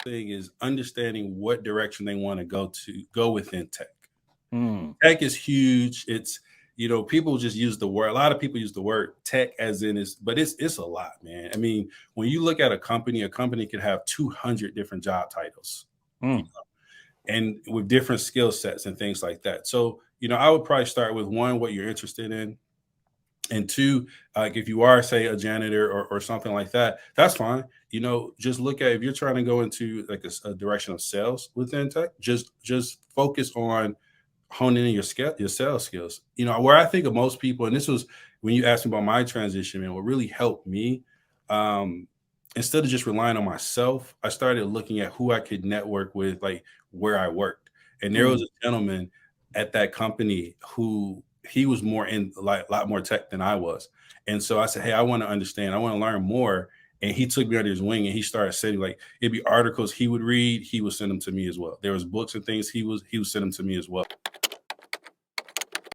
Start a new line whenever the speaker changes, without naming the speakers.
thing is understanding what direction they want to go within tech.
Mm.
Tech is huge. It's, people just use the word. A lot of people use the word tech as in but it's a lot, man. I mean, when you look at a company could have 200 different job titles, and with different skill sets and things like that. So, I would probably start with one, what you're interested in. And two, like if you are, say, a janitor or something like that, that's fine. Just look at, if you're trying to go into like a direction of sales within tech, just focus on honing in your sales skills. Where I think of most people, and this was when you asked me about my transition, man, what really helped me, instead of just relying on myself, I started looking at who I could network with, like where I worked. And there was a gentleman at that company who he was more in like a lot more tech than I was. And so I said, hey, I want to understand, I want to learn more. And he took me under his wing and he started sending, like, it'd be articles he would read, he would send them to me as well. There was books and things he would send them to me as well.